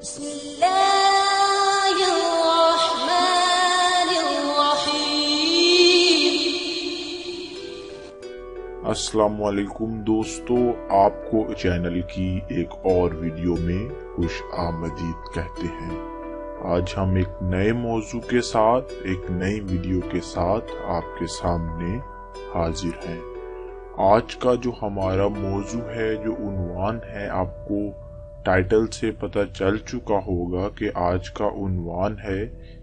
بسم اللہ الرحمن الرحیم۔ السلام علیکم دوستو، آپ کو چینل کی ایک اور ویڈیو میں خوش آمدید کہتے ہیں۔ آج ہم ایک نئے موضوع کے ساتھ ایک نئی ویڈیو کے ساتھ آپ کے سامنے حاضر ہیں۔ آج کا جو ہمارا موضوع ہے، جو عنوان ہے، آپ کو ٹائٹل سے پتہ چل چکا ہوگا کہ آج کا عنوان ہے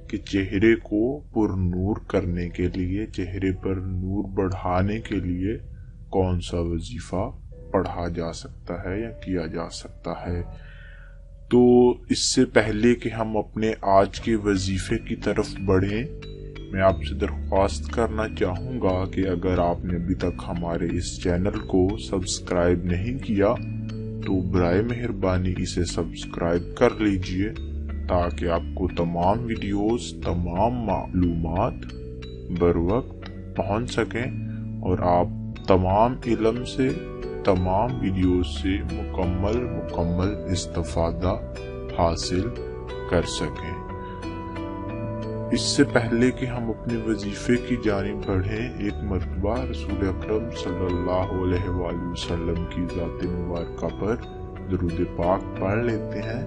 کہ چہرے کو پر نور کرنے کے لیے، چہرے پر نور بڑھانے کے لیے کون سا وظیفہ پڑھا جا سکتا ہے یا کیا جا سکتا ہے۔ تو اس سے پہلے کہ ہم اپنے آج کے وظیفے کی طرف بڑھیں، میں آپ سے درخواست کرنا چاہوں گا کہ اگر آپ نے ابھی تک ہمارے اس چینل کو سبسکرائب نہیں کیا تو برائے مہربانی اسے سبسکرائب کر لیجئے، تاکہ آپ کو تمام ویڈیوز، تمام معلومات بروقت پہنچ سکیں اور آپ تمام علم سے، تمام ویڈیوز سے مکمل استفادہ حاصل کر سکیں۔ اس سے پہلے کہ ہم اپنے وظیفے کی جانب بڑھیں، ایک مرتبہ رسول اکرم صلی اللہ علیہ وآلہ وسلم کی ذات مبارکہ پر درود پاک پڑھ لیتے ہیں۔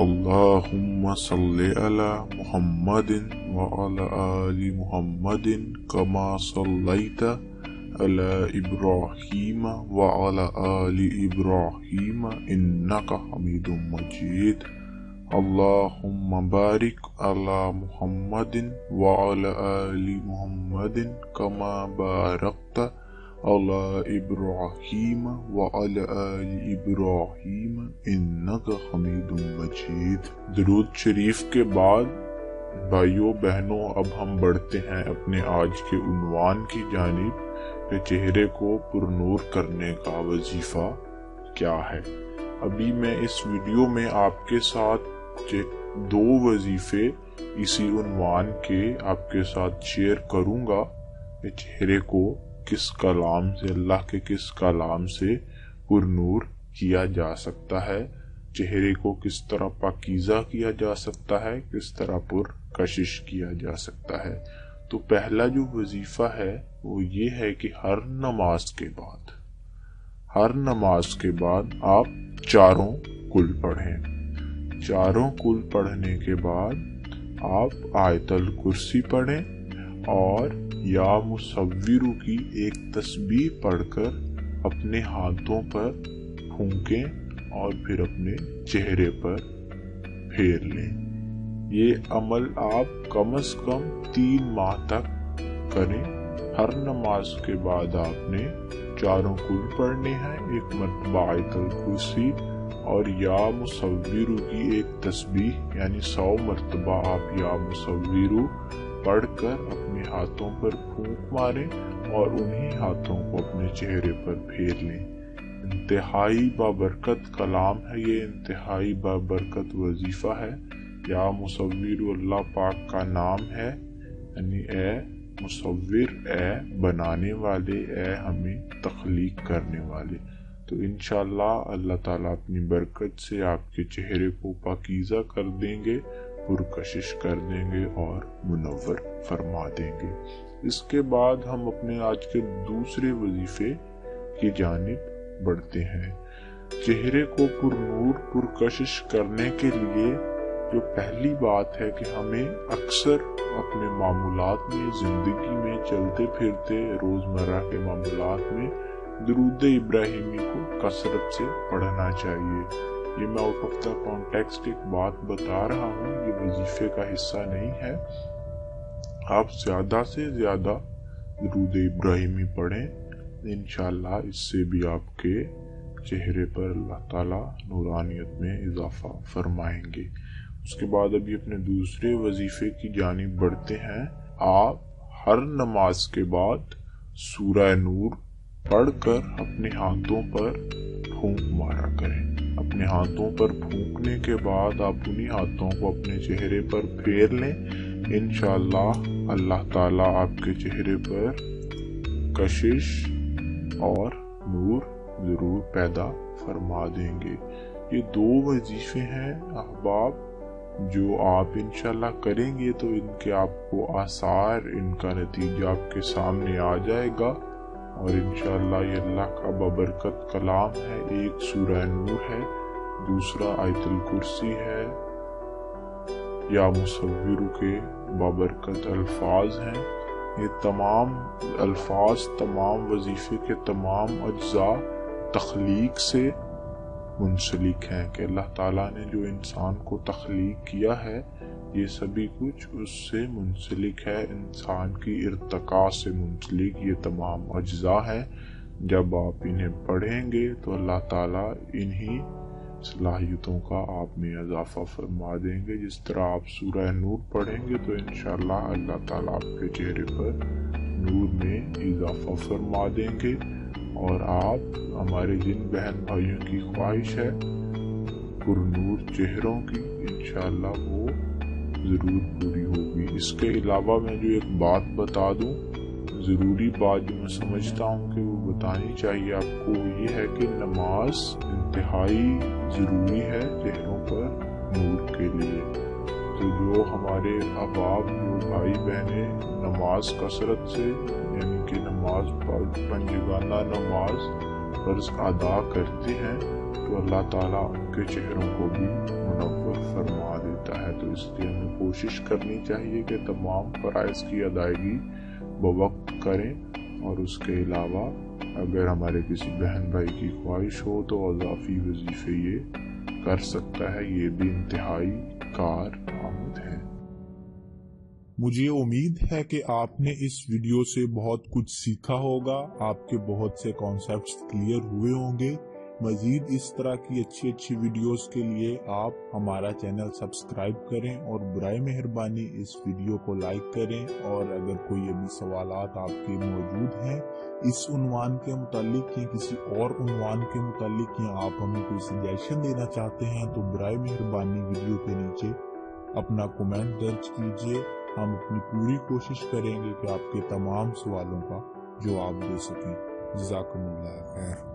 اللہم صلی علی محمد وعلی آل محمد کما صلیت علی ابراہیم وعلی آل ابراہیم انک حمید مجید۔ اللہم بارک علی محمد وعلی آل محمد کما بارکت علی ابراہیم وعلی آل ابراہیم انک حمید مجید۔ درود شریف کے بعد بھائیوں بہنوں، اب ہم بڑھتے ہیں اپنے آج کے عنوان کی جانب کہ چہرے کو پر نور کرنے کا وظیفہ کیا ہے۔ ابھی میں اس ویڈیو میں آپ کے ساتھ دو وظیفے اسی عنوان کے آپ کے ساتھ شیئر کروں گا کہ چہرے کو کس کلام سے، اللہ کے کس کلام سے پر نور کیا جا سکتا ہے، چہرے کو کس طرح پاکیزہ کیا جا سکتا ہے، کس طرح پر کشش کیا جا سکتا ہے۔ تو پہلا جو وظیفہ ہے وہ یہ ہے کہ ہر نماز کے بعد آپ چاروں کل پڑھیں۔ چاروں کل پڑھنے کے بعد آپ آیت الکرسی پڑھیں اور یا مصور کی ایک تسبیح پڑھ کر اپنے ہاتھوں پر پھونکیں اور پھر اپنے چہرے پر پھیر لیں۔ یہ عمل آپ کم از کم 3 ماہ تک کریں۔ ہر نماز کے بعد آپ نے چاروں کل پڑھنے ہیں، ایک مرتبہ آیت الکرسی اور یا مصور کی ایک تسبیح، یعنی 100 مرتبہ آپ یا مصور پڑھ کر اپنے ہاتھوں پر پھونک ماریں اور انہی ہاتھوں کو اپنے چہرے پر پھیر لیں۔ انتہائی بابرکت کلام ہے یہ، انتہائی بابرکت وظیفہ ہے۔ یا مصور اللہ پاک کا نام ہے، یعنی اے مصور، اے بنانے والے، اے ہمیں تخلیق کرنے والے۔ تو انشاءاللہ اللہ تعالیٰ اپنی برکت سے آپ کے چہرے کو پاکیزہ کر دیں گے، پرکشش کر دیں گے اور منور فرما دیں گے۔ اس کے بعد ہم اپنے آج کے دوسرے وظیفے کی جانب بڑھتے ہیں۔ چہرے کو پر نور پرکشش کرنے کے لیے جو پہلی بات ہے کہ ہمیں اکثر اپنے معمولات میں، زندگی میں، چلتے پھرتے روزمرہ کے معمولات میں درود ابراہیمی کو کثرت سے پڑھنا چاہیے۔ یہ میں آؤٹ آف دا کانٹیکسٹ ایک بات بتا رہا ہوں، یہ وظیفے کا حصہ نہیں ہے۔ آپ زیادہ سے زیادہ درود ابراہیمی پڑھیں، انشاءاللہ اس سے بھی آپ کے چہرے پر اللہ تعالیٰ نورانیت میں اضافہ فرمائیں گے۔ اس کے بعد ابھی اپنے دوسرے وظیفے کی جانب بڑھتے ہیں۔ آپ ہر نماز کے بعد سورہ نور پڑھ کر اپنے ہاتھوں پر پھونک مارا کریں۔ اپنے ہاتھوں پر پھونکنے کے بعد آپ انہی ہاتھوں کو اپنے چہرے پر پھیر لیں۔ انشاءاللہ اللہ تعالیٰ آپ کے چہرے پر کشش اور نور ضرور پیدا فرما دیں گے۔ یہ 2 وظیفے ہیں احباب جو آپ انشاءاللہ کریں گے تو ان کے آپ کو آثار، ان کا نتیجہ آپ کے سامنے آ جائے گا، اور انشاءاللہ یہ اللہ کا بابرکت کلام ہے۔ ایک سورہ نور ہے، دوسرا آیت الکرسی ہے، یا مصور کے بابرکت الفاظ ہیں۔ یہ تمام الفاظ، تمام وظیفے کے تمام اجزاء تخلیق سے منسلک ہیں کہ اللہ تعالیٰ نے جو انسان کو تخلیق کیا ہے یہ سبھی کچھ اس سے منسلک ہے، انسان کی ارتقاء سے منسلک یہ تمام اجزاء ہیں۔ جب آپ انہیں پڑھیں گے تو اللہ تعالیٰ انہی صلاحیتوں کا آپ میں اضافہ فرما دیں گے۔ جس طرح آپ سورہ نور پڑھیں گے تو انشاءاللہ اللہ تعالیٰ آپ کے چہرے پر نور میں اضافہ فرما دیں گے، اور آپ، ہمارے جن بہن بھائیوں کی خواہش ہے پر نور چہروں کی، انشاءاللہ وہ ضرور پوری ہوگی۔ اس کے علاوہ میں جو ایک بات بتا دوں، ضروری بات جو میں سمجھتا ہوں کہ وہ بتانی چاہیے آپ کو، یہ ہے کہ نماز انتہائی ضروری ہے چہروں پر نور کے لیے۔ تو جو ہمارے احباب، جو بھائی بہنیں نماز کثرت سے، یعنی کہ نماز پنجگانہ نماز فرض ادا کرتے ہیں، تو اللہ تعالیٰ ان کے چہروں کو بھی منور فرما دیتا ہے۔ تو اس لیے ہمیں کوشش کرنی چاہیے کہ تمام فرائض کی ادائیگی بوقت کریں، اور اس کے علاوہ اگر ہمارے کسی بہن بھائی کی خواہش ہو تو اضافی وظیفے یہ کر سکتا ہے، یہ بھی انتہائی کارآمد ہے۔ مجھے امید ہے کہ آپ نے اس ویڈیو سے بہت کچھ سیکھا ہوگا، آپ کے بہت سے کانسیپٹس کلیئر ہوئے ہوں گے۔ مزید اس طرح کی اچھی ویڈیوز کے لیے آپ ہمارا چینل سبسکرائب کریں، اور برائے مہربانی اس ویڈیو کو لائک کریں، اور اگر کوئی ابھی سوالات آپ کے موجود ہیں اس عنوان کے متعلق یا کسی اور عنوان کے متعلق، یا آپ ہمیں کوئی سجیشن دینا چاہتے ہیں، تو برائے مہربانی ویڈیو کے نیچے اپنا کومنٹ درج کیجیے۔ ہم اپنی پوری کوشش کریں گے کہ آپ کے تمام سوالوں کا جواب دے سکیں۔ جزاکم اللہ خیر۔